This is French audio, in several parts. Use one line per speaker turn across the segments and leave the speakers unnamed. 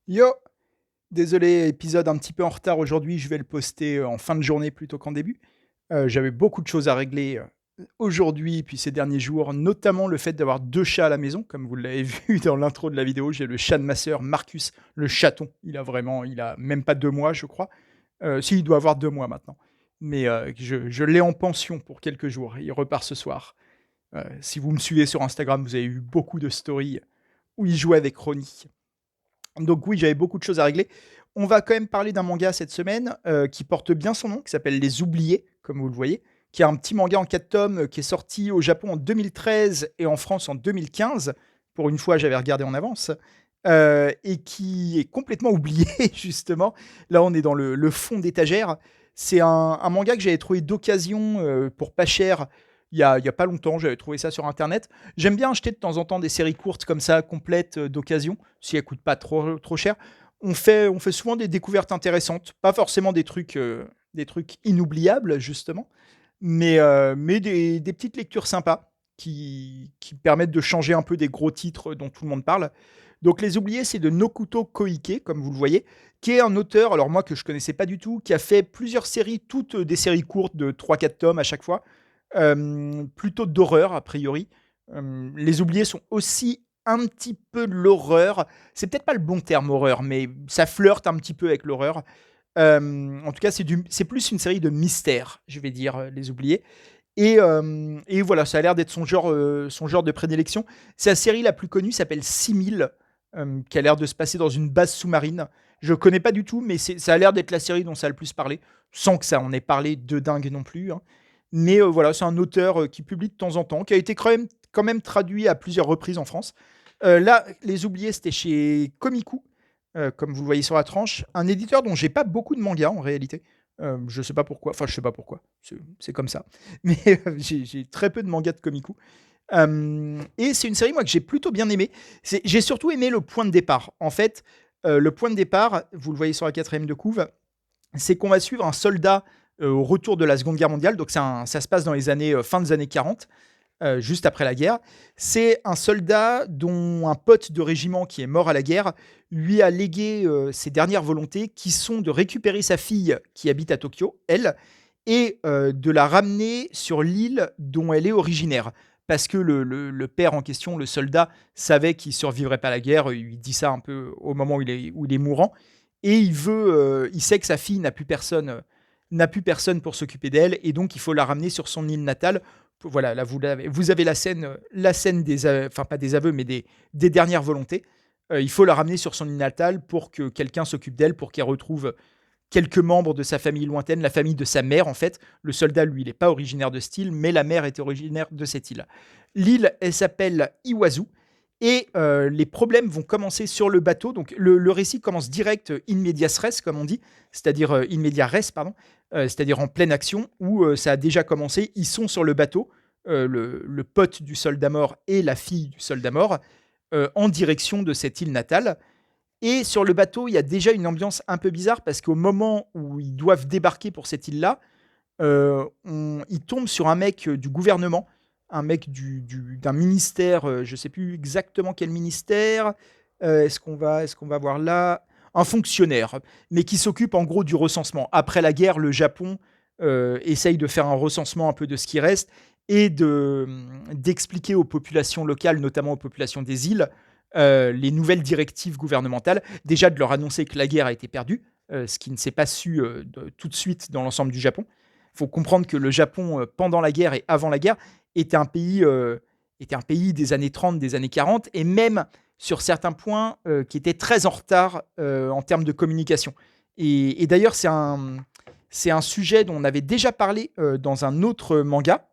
Yo! Désolé, épisode un petit peu en retard aujourd'hui, je vais le poster, en fin de journée plutôt qu'en début. J'avais beaucoup de choses à régler, aujourd'hui puis ces derniers jours, notamment le fait d'avoir 2 chats à la maison. Comme vous l'avez vu dans l'intro de la vidéo, j'ai le chat de ma sœur, Marcus, le chaton. Il a même pas 2 mois, je crois. Si, il doit avoir 2 mois maintenant. Mais, je l'ai en pension pour quelques jours. Il repart ce soir. Si vous me suivez sur Instagram, vous avez eu beaucoup de stories où il jouait avec Ronnie. Donc oui, j'avais beaucoup de choses à régler. On va quand même parler d'un manga cette semaine qui porte bien son nom, qui s'appelle Les Oubliés, comme vous le voyez, qui est un petit manga en 4 tomes qui est sorti au Japon en 2013 et en France en 2015. Pour une fois, j'avais regardé en avance. Et qui est complètement oublié, justement. Là, on est dans le fond d'étagère. C'est un manga que j'avais trouvé d'occasion pour pas cher il y a pas longtemps. J'avais trouvé ça sur Internet. J'aime bien acheter de temps en temps des séries courtes comme ça, complètes, d'occasion, si elles coûtent pas trop cher. On fait souvent des découvertes intéressantes, pas forcément des trucs inoubliables, justement, mais des petites lectures sympas qui permettent de changer un peu des gros titres dont tout le monde parle. Donc Les Oubliés, c'est de Nokuto Koike, comme vous le voyez, qui est un auteur, alors moi que je connaissais pas du tout, qui a fait plusieurs séries, toutes des séries courtes de 3 4 tomes à chaque fois, plutôt d'horreur a priori. Les Oubliés sont aussi un petit peu de l'horreur. C'est peut-être pas le bon terme horreur, mais ça flirte un petit peu avec l'horreur. En tout cas, c'est plus une série de mystères, je vais dire, Les Oubliés. Et voilà, ça a l'air d'être son genre de prédilection. Sa série la plus connue s'appelle 6000, qui a l'air de se passer dans une base sous-marine. Je connais pas du tout, mais ça a l'air d'être la série dont ça a le plus parlé, sans que ça en ait parlé de dingue non plus, hein. Mais voilà, c'est un auteur qui publie de temps en temps, qui a été quand même traduit à plusieurs reprises en France. Là, Les Oubliés, c'était chez Komiku, comme vous le voyez sur la tranche, un éditeur dont j'ai pas beaucoup de mangas en réalité. Je sais pas pourquoi, enfin je sais pas pourquoi, c'est comme ça. Mais j'ai très peu de mangas de Komiku. Et c'est une série moi que j'ai plutôt bien aimé. J'ai surtout aimé le point de départ. En fait, le point de départ, vous le voyez sur la quatrième de couve, c'est qu'on va suivre un soldat au retour de la Seconde Guerre mondiale. Donc ça se passe dans les années fin des années 40, juste après la guerre. C'est un soldat dont un pote de régiment qui est mort à la guerre lui a légué ses dernières volontés, qui sont de récupérer sa fille qui habite à Tokyo, elle, et de la ramener sur l'île dont elle est originaire. Parce que le père en question, le soldat, savait qu'il ne survivrait pas à la guerre. Il dit ça un peu au moment où il est mourant. Et il sait que sa fille n'a plus personne pour s'occuper d'elle. Et donc, il faut la ramener sur son île natale. Voilà, là, vous avez la scène enfin, pas des aveux, mais des dernières volontés. Il faut la ramener sur son île natale pour que quelqu'un s'occupe d'elle, pour qu'elle retrouve quelques membres de sa famille lointaine, la famille de sa mère en fait. Le soldat, lui, il n'est pas originaire de cette île, mais la mère est originaire de cette île. L'île, elle s'appelle Iwazu. Et les problèmes vont commencer sur le bateau. Donc le récit commence direct in medias res, comme on dit, c'est-à-dire in media res, pardon, c'est-à-dire en pleine action, où ça a déjà commencé. Ils sont sur le bateau, le pote du soldat mort et la fille du soldat mort, en direction de cette île natale. Et sur le bateau, il y a déjà une ambiance un peu bizarre parce qu'au moment où ils doivent débarquer pour cette île-là, ils tombent sur un mec du gouvernement, un mec d'un ministère, je ne sais plus exactement quel ministère. Est-ce qu'on va voir là un fonctionnaire, mais qui s'occupe en gros du recensement. Après la guerre, le Japon essaye de faire un recensement un peu de ce qui reste et d'expliquer aux populations locales, notamment aux populations des îles, les nouvelles directives gouvernementales. Déjà de leur annoncer que la guerre a été perdue, ce qui ne s'est pas su tout de suite dans l'ensemble du Japon. Il faut comprendre que le Japon, pendant la guerre et avant la guerre, était un pays, était un pays des années 30, des années 40, et même sur certains points qui était très en retard en termes de communication. Et d'ailleurs, c'est un sujet dont on avait déjà parlé dans un autre manga,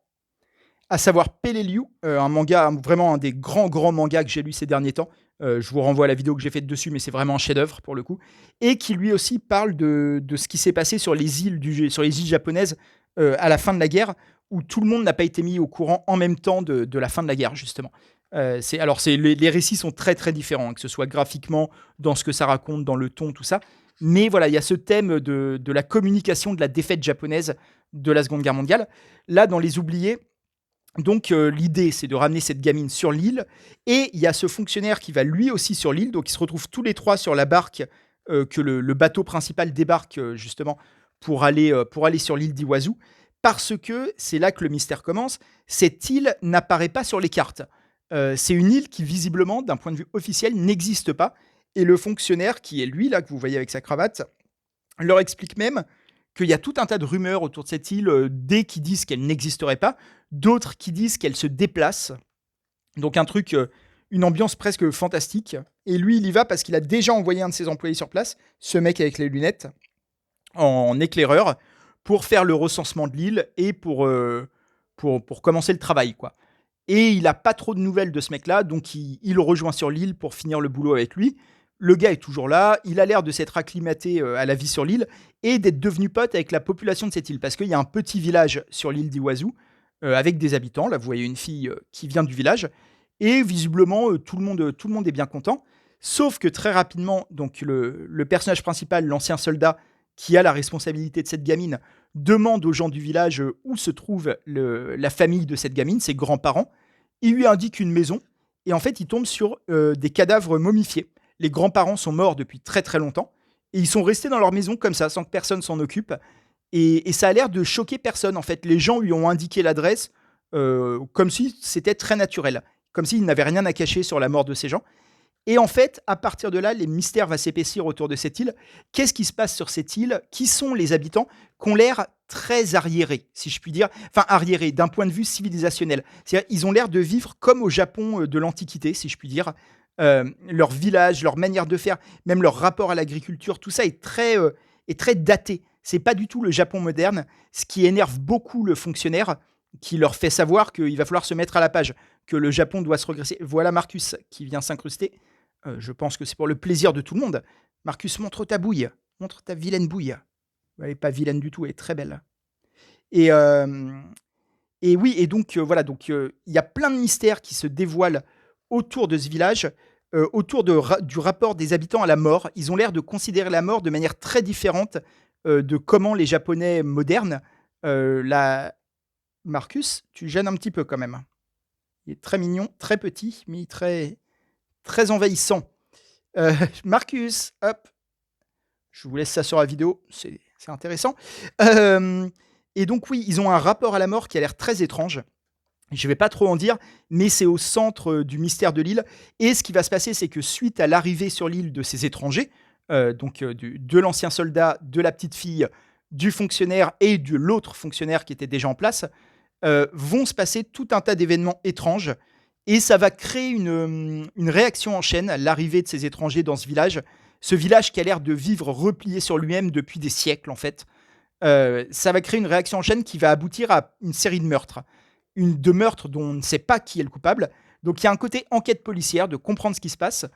à savoir Peleliu, un manga, vraiment un des grands mangas que j'ai lu ces derniers temps. Je vous renvoie à la vidéo que j'ai faite dessus, mais c'est vraiment un chef-d'œuvre pour le coup. Et qui lui aussi parle de ce qui s'est passé sur sur les îles japonaises à la fin de la guerre, où tout le monde n'a pas été mis au courant en même temps de la fin de la guerre, justement. Les récits sont très différents, hein, que ce soit graphiquement, dans ce que ça raconte, dans le ton, tout ça. Mais voilà, il y a ce thème de la communication de la défaite japonaise de la Seconde Guerre mondiale. Là, dans Les Oubliés, Donc l'idée, c'est de ramener cette gamine sur l'île et il y a ce fonctionnaire qui va lui aussi sur l'île, donc ils se retrouvent tous les 3 sur la barque, que le bateau principal débarque, justement pour aller sur l'île d'Iwazu. Parce que c'est là que le mystère commence, cette île n'apparaît pas sur les cartes. C'est une île qui visiblement, d'un point de vue officiel, n'existe pas et le fonctionnaire qui est lui là, que vous voyez avec sa cravate, leur explique même qu'il y a tout un tas de rumeurs autour de cette île, des qui disent qu'elle n'existerait pas, d'autres qui disent qu'elle se déplace. Donc un truc, une ambiance presque fantastique. Et lui, il y va parce qu'il a déjà envoyé un de ses employés sur place, ce mec avec les lunettes, en éclaireur, pour faire le recensement de l'île et pour commencer le travail, quoi. Et il n'a pas trop de nouvelles de ce mec-là, donc il le rejoint sur l'île pour finir le boulot avec lui. Le gars est toujours là, il a l'air de s'être acclimaté à la vie sur l'île et d'être devenu pote avec la population de cette île. Parce qu'il y a un petit village sur l'île d'Iwazu avec des habitants. Là, vous voyez une fille qui vient du village. Et visiblement, tout le monde est bien content. Sauf que très rapidement, donc le personnage principal, l'ancien soldat qui a la responsabilité de cette gamine, demande aux gens du village où se trouve la famille de cette gamine, ses grands-parents. Il lui indique une maison. Et en fait, il tombe sur des cadavres momifiés. Les grands-parents sont morts depuis très très longtemps. Et ils sont restés dans leur maison comme ça, sans que personne s'en occupe. Et ça a l'air de choquer personne. En fait, les gens lui ont indiqué l'adresse comme si c'était très naturel. Comme s'ils n'avaient rien à cacher sur la mort de ces gens. Et en fait, à partir de là, les mystères vont s'épaissir autour de cette île. Qu'est-ce qui se passe sur cette île? Qui sont les habitants qui ont l'air très arriérés, si je puis dire. Enfin, arriérés d'un point de vue civilisationnel. C'est-à-dire, ils ont l'air de vivre comme au Japon de l'Antiquité, si je puis dire. Leur village, leur manière de faire, même leur rapport à l'agriculture, tout ça est très daté. C'est pas du tout le Japon moderne, ce qui énerve beaucoup le fonctionnaire, qui leur fait savoir qu'il va falloir se mettre à la page, que le Japon doit se regresser. Voilà Marcus qui vient s'incruster. Je pense que c'est pour le plaisir de tout le monde. Marcus, montre ta bouille. Montre ta vilaine bouille. Elle n'est pas vilaine du tout, elle est très belle. Et, euh, et oui, et donc voilà, donc il y a plein de mystères qui se dévoilent autour de ce village, autour du rapport des habitants à la mort. Ils ont l'air de considérer la mort de manière très différente de comment les Japonais modernes. La... Marcus, tu gênes un petit peu quand même. Il est très mignon, très petit, mais très, très envahissant. Marcus, hop, je vous laisse ça sur la vidéo, c'est intéressant. Et donc oui, ils ont un rapport à la mort qui a l'air très étrange. Je ne vais pas trop en dire, mais c'est au centre du mystère de l'île. Et ce qui va se passer, c'est que suite à l'arrivée sur l'île de ces étrangers, de l'ancien soldat, de la petite fille, du fonctionnaire et de l'autre fonctionnaire qui était déjà en place, vont se passer tout un tas d'événements étranges. Et ça va créer une réaction en chaîne à l'arrivée de ces étrangers dans ce village. Ce village qui a l'air de vivre replié sur lui-même depuis des siècles, en fait. Ça va créer une réaction en chaîne qui va aboutir à une série de meurtres. De meurtres dont on ne sait pas qui est le coupable. Donc il y a un côté enquête policière, de comprendre ce qui se passe,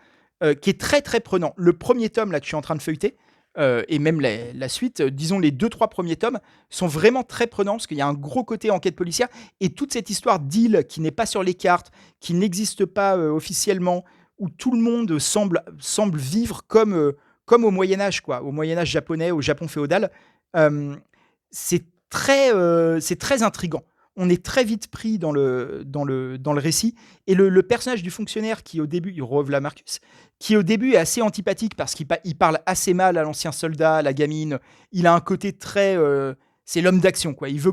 qui est très très prenant. Le premier tome là que je suis en train de feuilleter, et même la suite, disons les 2-3 premiers tomes, sont vraiment très prenants parce qu'il y a un gros côté enquête policière et toute cette histoire d'île qui n'est pas sur les cartes, qui n'existe pas officiellement, où tout le monde semble vivre comme au Moyen-Âge, quoi, au Moyen-Âge japonais, au Japon féodal. Euh, c'est très intriguant. On est très vite pris dans le récit. Et le personnage du fonctionnaire qui, au début, il revient Marcus, qui au début est assez antipathique parce qu'il parle assez mal à l'ancien soldat, à la gamine. Il a un côté très. C'est l'homme d'action, quoi. Il veut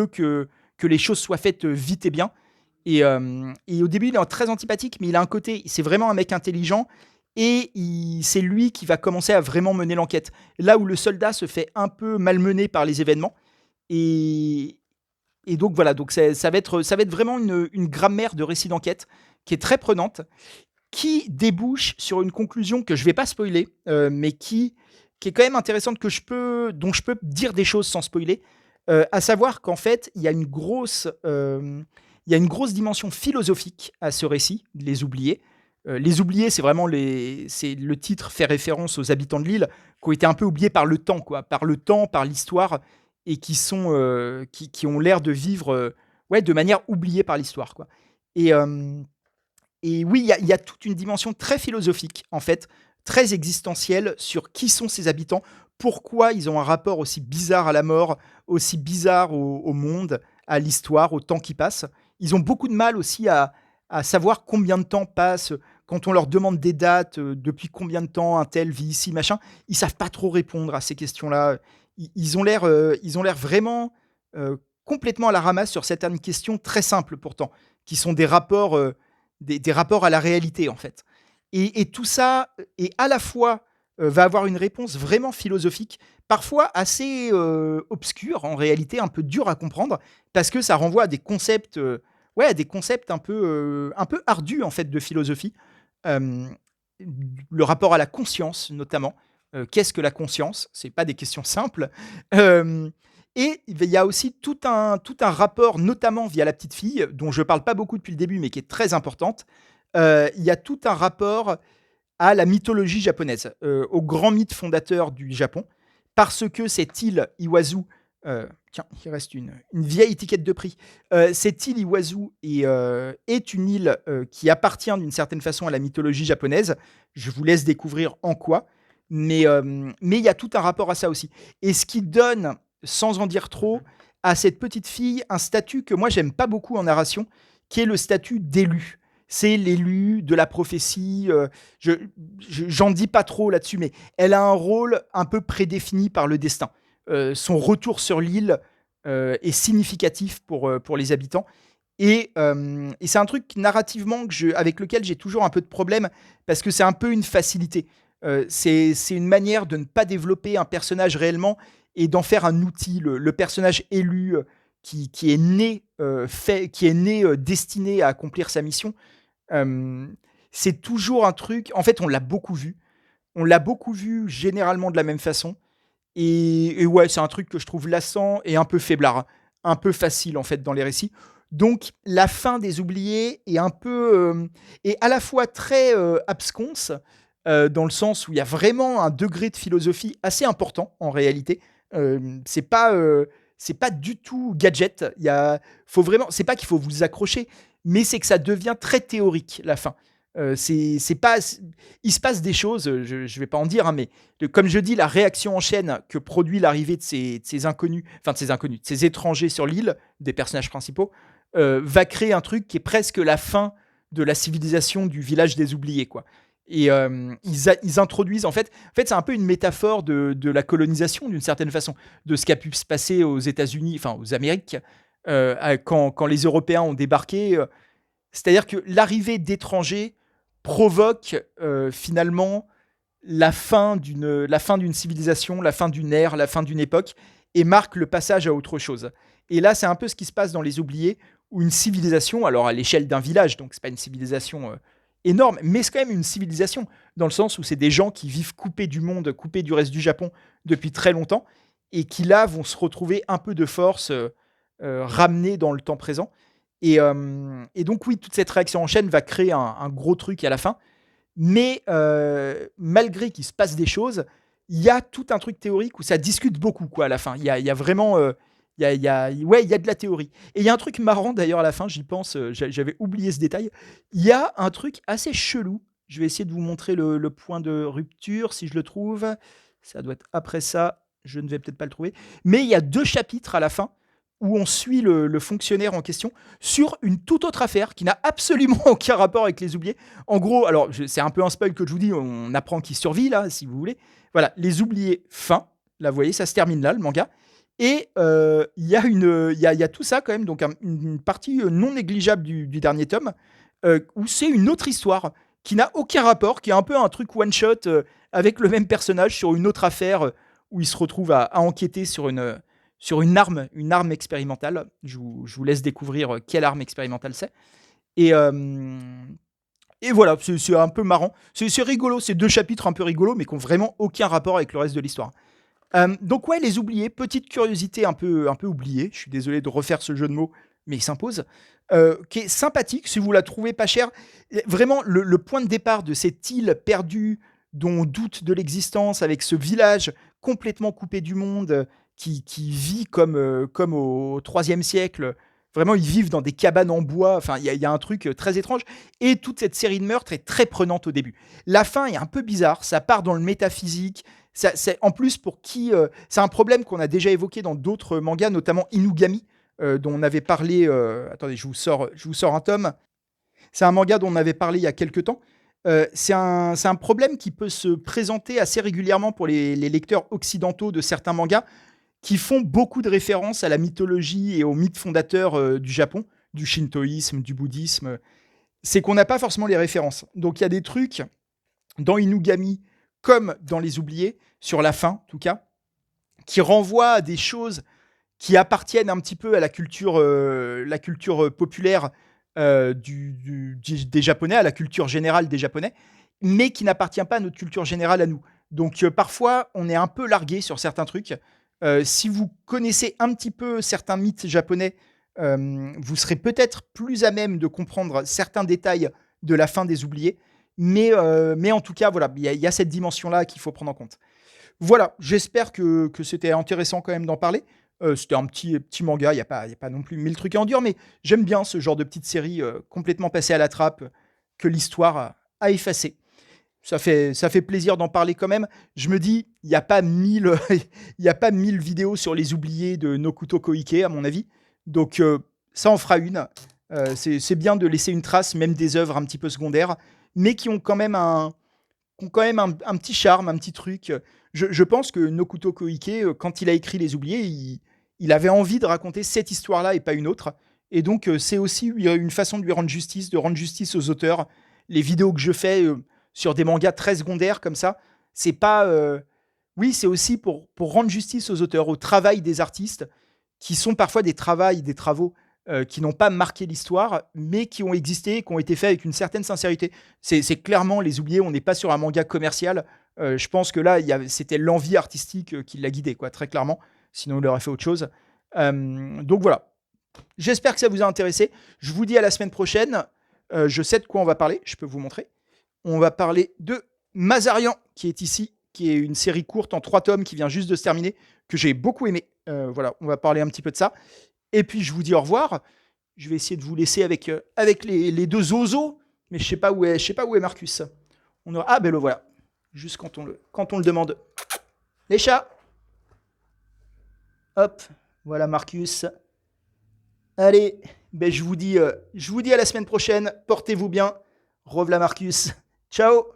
que les choses soient faites vite et bien. Et au début, il est très antipathique, mais il a un côté. C'est vraiment un mec intelligent. Et c'est lui qui va commencer à vraiment mener l'enquête. Là où le soldat se fait un peu malmener par les événements. Et, et donc voilà, donc ça va être vraiment une grammaire de récit d'enquête qui est très prenante, qui débouche sur une conclusion que je ne vais pas spoiler, mais qui est quand même intéressante, dont je peux dire des choses sans spoiler, à savoir qu'en fait, il y a une grosse dimension philosophique à ce récit, Les Oubliés. Les Oubliés, c'est vraiment le titre fait référence aux habitants de l'île qui ont été un peu oubliés par le temps, quoi, par l'histoire, et qui ont l'air de vivre de manière oubliée par l'histoire, quoi. Et, euh, et oui, il y a toute une dimension très philosophique, en fait, très existentielle sur qui sont ces habitants, pourquoi ils ont un rapport aussi bizarre à la mort, aussi bizarre au monde, à l'histoire, au temps qui passe. Ils ont beaucoup de mal aussi à savoir combien de temps passe, quand on leur demande des dates, depuis combien de temps un tel vit ici, machin. Ils savent pas trop répondre à ces questions-là. Ils ont l'air vraiment, complètement à la ramasse sur certaines questions très simples pourtant, qui sont des rapports à la réalité, en fait. Et tout ça, et à la fois, va avoir une réponse vraiment philosophique, parfois assez, obscure en réalité, un peu dur à comprendre, parce que ça renvoie à des concepts, ouais, à des concepts un peu ardus en fait de philosophie. Hem, le rapport à la conscience notamment. Qu'est-ce que la conscience? C'est pas des questions simples. Hem et il y a aussi tout un rapport, notamment via la petite fille, dont je parle pas beaucoup depuis le début, mais qui est très importante. Il y a tout un rapport à la mythologie japonaise, au grand mythe fondateur du Japon, parce que cette île Iwazu, tiens, il reste une vieille étiquette de prix. Cette île Iwazu est une île qui appartient d'une certaine façon à la mythologie japonaise. Je vous laisse découvrir en quoi, mais il y a tout un rapport à ça aussi. Et ce qui donne, sans en dire trop, à cette petite fille un statut que moi j'aime pas beaucoup en narration, qui est le statut d'élu. C'est l'élu de la prophétie. Je, j'en dis pas trop là-dessus, mais elle a un rôle un peu prédéfini par le destin. Son retour sur l'île est significatif pour les habitants. Et c'est un truc narrativement avec lequel j'ai toujours un peu de problème, parce que c'est un peu une facilité. C'est une manière de ne pas développer un personnage réellement et d'en faire un outil, le personnage élu qui est né, destiné à accomplir sa mission. Euh, c'est toujours un truc. En fait, on l'a beaucoup vu. On l'a beaucoup vu généralement de la même façon. Et ouais, c'est un truc que je trouve lassant et un peu faiblard, hein. Un peu facile en fait dans les récits. Donc la fin des oubliés est un peu est à la fois très absconce, dans le sens où il y a vraiment un degré de philosophie assez important en réalité. C'est pas c'est pas du tout gadget. Faut vraiment, c'est pas qu'il faut vous accrocher, mais c'est que ça devient très théorique la fin. C'est pas, il se passe des choses, je vais pas en dire, hein, mais comme je dis, la réaction en chaîne que produit l'arrivée de ces inconnus, enfin de ces étrangers sur l'île, des personnages principaux, va créer un truc qui est presque la fin de la civilisation du village des oubliés, quoi. Et ils introduisent, en fait, c'est un peu une métaphore de la colonisation d'une certaine façon, de ce qui a pu se passer aux États-Unis, enfin aux Amériques, quand les Européens ont débarqué. C'est-à-dire que l'arrivée d'étrangers provoque finalement la fin d'une civilisation, la fin d'une ère, la fin d'une époque, et marque le passage à autre chose. Et là, c'est un peu ce qui se passe dans Les Oubliés, où une civilisation, alors à l'échelle d'un village, donc c'est pas une civilisation énorme, mais c'est quand même une civilisation, dans le sens où c'est des gens qui vivent coupés du monde, coupés du reste du Japon depuis très longtemps, et qui là vont se retrouver un peu de force, ramenés dans le temps présent. Et donc oui, toute cette réaction en chaîne va créer un gros truc à la fin. Mais malgré qu'il se passe des choses, il y a tout un truc théorique où ça discute beaucoup quoi, à la fin. Il y a vraiment... ouais, il y a de la théorie. Et il y a un truc marrant d'ailleurs à la fin, j'y pense, j'avais oublié ce détail. Il y a un truc assez chelou. Je vais essayer de vous montrer le point de rupture si je le trouve. Ça doit être après ça. Je ne vais peut-être pas le trouver. Mais il y a 2 chapitres à la fin où on suit le fonctionnaire en question sur une toute autre affaire qui n'a absolument aucun rapport avec les oubliés. En gros, alors c'est un peu un spoil que je vous dis, on apprend qu'il survit là, si vous voulez. Voilà, les oubliés, fin. Là, vous voyez, ça se termine là, le manga. Et il y a tout ça quand même, donc une partie non négligeable du dernier tome, où c'est une autre histoire qui n'a aucun rapport, qui est un peu un truc one-shot avec le même personnage sur une autre affaire où il se retrouve à enquêter sur une arme expérimentale. Je vous laisse découvrir quelle arme expérimentale c'est. Et, euh, et voilà, c'est un peu marrant. C'est rigolo, c'est 2 chapitres un peu rigolos, mais qui n'ont vraiment aucun rapport avec le reste de l'histoire. Donc ouais, les oubliés, petite curiosité un peu oubliée, je suis désolé de refaire ce jeu de mots, mais il s'impose, qui est sympathique si vous la trouvez pas chère. Vraiment, le point de départ de cette île perdue dont on doute de l'existence, avec ce village complètement coupé du monde, qui vit comme au IIIe siècle. Vraiment, ils vivent dans des cabanes en bois. Enfin, il y a un truc très étrange. Et toute cette série de meurtres est très prenante au début. La fin est un peu bizarre. Ça part dans le métaphysique. En plus, pour qui. C'est un problème qu'on a déjà évoqué dans d'autres mangas, notamment Inugami, dont on avait parlé. Attendez, je vous sors un tome. C'est un manga dont on avait parlé il y a quelques temps. C'est un problème qui peut se présenter assez régulièrement pour les lecteurs occidentaux de certains mangas qui font beaucoup de références à la mythologie et aux mythes fondateurs du Japon, du shintoïsme, du bouddhisme. C'est qu'on n'a pas forcément les références. Donc il y a des trucs dans Inugami, comme dans Les Oubliés, sur la fin en tout cas, qui renvoient à des choses qui appartiennent un petit peu à la culture populaire des Japonais, à la culture générale des Japonais, mais qui n'appartient pas à notre culture générale à nous. Donc parfois, on est un peu largué sur certains trucs. Si vous connaissez un petit peu certains mythes japonais, vous serez peut-être plus à même de comprendre certains détails de la fin des Oubliés. Mais en tout cas, voilà, il y a cette dimension-là qu'il faut prendre en compte. Voilà, j'espère que c'était intéressant quand même d'en parler. C'était un petit manga, il y a pas non plus 1000 trucs à en dire, mais j'aime bien ce genre de petite série complètement passée à la trappe que l'histoire a effacé. Ça fait plaisir d'en parler quand même. Je me dis, il n'y a pas 1000 il y a pas 1000 vidéos sur les oubliés de Nokuto Koike, à mon avis. Donc, ça en fera une. C'est bien de laisser une trace, même des œuvres un petit peu secondaires, mais qui ont quand même un petit charme, un petit truc. Je pense que Nokuto Koike, quand il a écrit Les Oubliés, il avait envie de raconter cette histoire-là et pas une autre. Et donc, c'est aussi une façon de lui rendre justice, de rendre justice aux auteurs. Les vidéos que je fais sur des mangas très secondaires comme ça, c'est pas. Oui, c'est aussi pour rendre justice aux auteurs, au travail des artistes, qui sont parfois des travaux qui n'ont pas marqué l'histoire, mais qui ont existé, qui ont été faits avec une certaine sincérité. C'est clairement Les Oubliés, on n'est pas sur un manga commercial. Je pense que là, c'était l'envie artistique qui l'a guidé, quoi, très clairement. Sinon, il aurait fait autre chose. Donc voilà. J'espère que ça vous a intéressé. Je vous dis à la semaine prochaine. Je sais de quoi on va parler, je peux vous montrer. On va parler de Mazarian, qui est ici, qui est une série courte en 3 tomes qui vient juste de se terminer, que j'ai beaucoup aimé. Voilà, on va parler un petit peu de ça. Et puis je vous dis au revoir. Je vais essayer de vous laisser avec les deux oiseaux, mais je sais pas où est Marcus. Ah ben le voilà, juste quand on le demande. Les chats. Hop, voilà Marcus. Allez, ben je vous dis à la semaine prochaine. Portez-vous bien. Revoilà Marcus. Ciao.